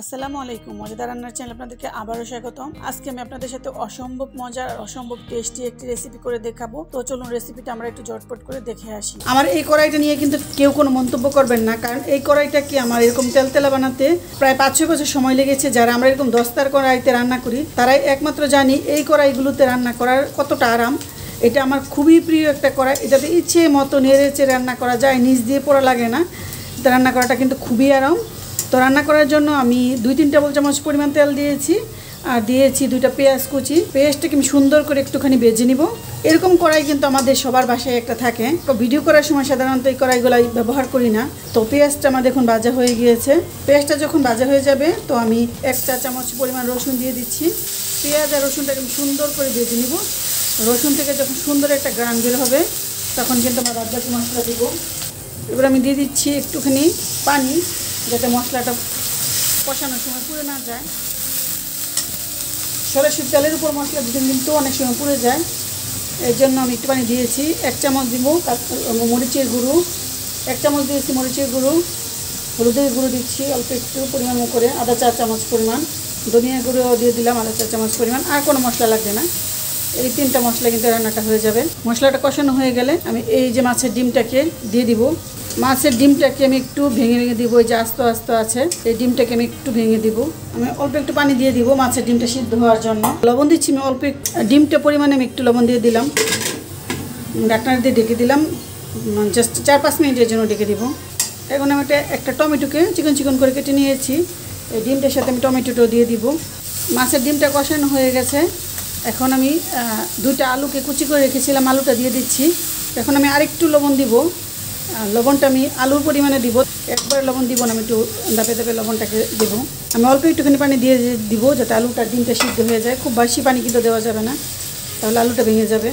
আসসালামু আলাইকুম মজাদার রান্নার চ্যানেলে আপনাদেরকে আবারও স্বাগতম। আজকে আমি আপনাদের সাথে অসম্ভব মজার আর অসম্ভব টেস্টি একটি রেসিপি করে দেখাবো। তো চলুন রেসিপিটা আমরা একটু ঝটপট করে দেখে আসি। আমার এই কড়াইটা নিয়ে কিন্তু কেউ কোনো মন্তব্য করবেন না, কারণ এই কড়াইটাকে আমার এরকম তেলতেলা বানাতে প্রায় 5-6 বছর সময় লেগেছে। যারা আমরা এরকম দস্তার কড়াইতে রান্না করি তারাই একমাত্র জানি এই কড়াইগুলোতে রান্না করার কতটা আরাম। এটা আমার খুবই প্রিয় একটা কড়াই, এটাতে ইচ্ছে মতো নেড়েচে রান্না করা যায়, নিচ দিয়ে পোড়া লাগে না। এটা রান্না করাটা কিন্তু খুবই আরাম। তো রান্না করার জন্য আমি 2-3 টেবিল চামচ পরিমাণ তেল দিয়েছি, আর দিয়েছি 2টা পেঁয়াজ কুচি। পেঁয়াজটাকে আমি সুন্দর করে একটুখানি ভেজে নিব। এরকম কড়াই কিন্তু আমাদের সবার বাসায় একটা থাকে, তো ভিডিও করার সময় সাধারণত এই কড়াইগুলাই ব্যবহার করি না। তো পেঁয়াজটা আমার দেখুন ভাজা হয়ে গিয়েছে। পেঁয়াজটা যখন ভাজা হয়ে যাবে তো আমি 1 চা চামচ পরিমাণ রসুন দিয়ে দিচ্ছি। পেঁয়াজ আর রসুনটাকে আমি সুন্দর করে ভেজে নিব। রসুন থেকে যখন সুন্দর একটা গ্রান বের হবে তখন কিন্তু আমরা বাদবাকি মশলা দিব। এবার আমি দিয়ে দিচ্ছি একটুখানি পানি, যাতে মশলাটা কষানোর সময় পুড়ে না যায়। সরাসরি তেলের উপর মশলা দিতে কিন্তু অনেক সময় পুড়ে যায়, এর জন্য আমি একটু পানি দিয়েছি। 1 চামচ দিব মরিচের গুঁড়ো, 1 চামচ দিয়েছি মরিচের গুঁড়ো। হলুদের গুঁড়ো দিচ্ছি অল্প একটু পরিমাণ করে, আধা চা চামচ পরিমাণ। ধনিয়া গুঁড়ো দিয়ে দিলাম আধা চা চামচ পরিমাণ। আর কোনো মশলা লাগবে না, এই 3টা মশলা কিন্তু রান্নাটা হয়ে যাবে। মশলাটা কষানো হয়ে গেলে আমি এই যে মাছের ডিমটাকে দিয়ে দিব। মাছের ডিমটাকে আমি একটু ভেঙে ভেঙে দিব, এই যে আস্ত আস্ত আছে এই ডিমটাকে আমি একটু ভেঙে দিব। আমি অল্প একটু পানি দিয়ে দিব মাছের ডিমটা সিদ্ধ হওয়ার জন্য। লবণ দিচ্ছি আমি অল্প, ডিমটা পরিমাণে আমি একটু লবণ দিয়ে দিলাম। ঢাকনা দিয়ে ঢেকে দিলাম, জাস্ট 4-5 মিনিটের জন্য ঢেকে দিব। এখন আমি একটা টমেটোকে চিকন চিকন করে কেটে নিয়েছি, এই ডিমটার সাথে আমি টমেটোটাও দিয়ে দিব। মাছের ডিমটা কষানো হয়ে গেছে। এখন আমি 2টা আলুকে কুচি করে রেখেছিলাম, আলুটা দিয়ে দিচ্ছি। এখন আমি আরেকটু লবণ দিব। লবণটা আমি আলুর পরিমাণে দিব, একবারে লবণ দিব না, আমি একটু দাপে দাপে লবণটাকে দেবো। আমি অল্প একটুখানি পানি দিয়ে দিব যাতে আলুটা ডিমটা সিদ্ধ হয়ে যায়। খুব বেশি পানি কিন্তু দেওয়া যাবে না, তাহলে আলুটা ভেঙে যাবে।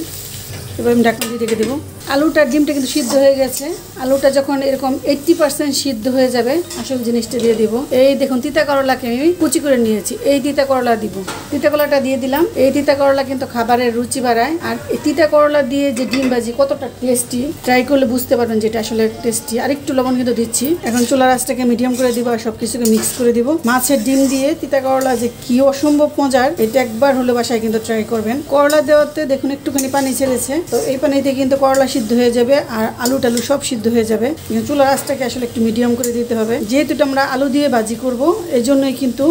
এবার আমি ঢাকনা দিয়ে রেখে দেবো। আলুটার ডিমটা কিন্তু সিদ্ধ হয়ে গেছে। আলুটা যখন এরকম 80% সিদ্ধ হয়ে যাবে আসল জিনিসটা দিয়ে দিব। এই দেখুন তিতা করলাকে আমি কুচি করে নিয়েছি, এই তিতা করলা দিব। তিতা করলাটা দিয়ে দিলাম। এই তিতা করলা কিন্তু খাবারের রুচি বাড়ায়, আর এই তিতা করলা দিয়ে যে ডিম ভাজি কতটা টেস্টি, ট্রাই করলে বুঝতে পারবেন যেটা আসলে টেস্টি। আর একটু লবণ কিন্তু দিচ্ছি। এখন চুলার আঁচটাকে মিডিয়াম করে দিব আর সবকিছুকে মিক্স করে দিব। মাছের ডিম দিয়ে তিতা করলা যে কি অসম্ভব মজার, এটা একবার হলে বাসায় কিন্তু ট্রাই করবেন। করলা দেওয়াতে দেখুন একটুখানি পানি ছেড়েছে, তো এই পানিতে কিন্তু করলা সিদ্ধ হয়ে যাবে আর আলু টালু সব সিদ্ধ হয়ে যাবে। চুলার আঁচটাকে আসলে একটু মিডিয়াম করে দিতে হবে, যেহেতু আমরা আলু দিয়ে ভাজি করব, এই জন্যই কিন্তু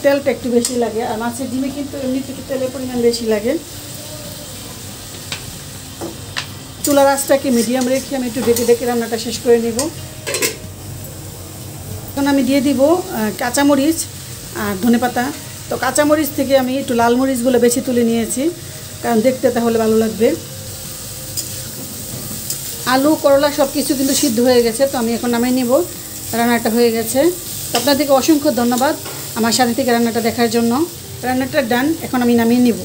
তেলটা একটু বেশি লাগে। আর মাছের ডিমে কিন্তু এমনি থেকে তেলের পরিমাণ বেশি লাগে। চুলার আঁচটাকে মিডিয়াম রেখে আমি একটু ঢেকে ঢেকে রান্নাটা শেষ করে নেব। এখন আমি দিয়ে দিব কাঁচামরিচ আর ধনেপাতা। তো কাঁচামরিচ থেকে আমি একটু লাল মরিচগুলো বেছে তুলে নিয়েছি, কারণ দেখতে তাহলে ভালো লাগবে। আলু করলা সব কিছু কিন্তু সিদ্ধ হয়ে গেছে, তো আমি এখন নামিয়ে নেব। রান্নাটা হয়ে গেছে। তো আপনাদেরকে অসংখ্য ধন্যবাদ আমার সাথে থেকে রান্নাটা দেখার জন্য। রান্নাটা ডান, এখন আমি নামিয়ে নেব।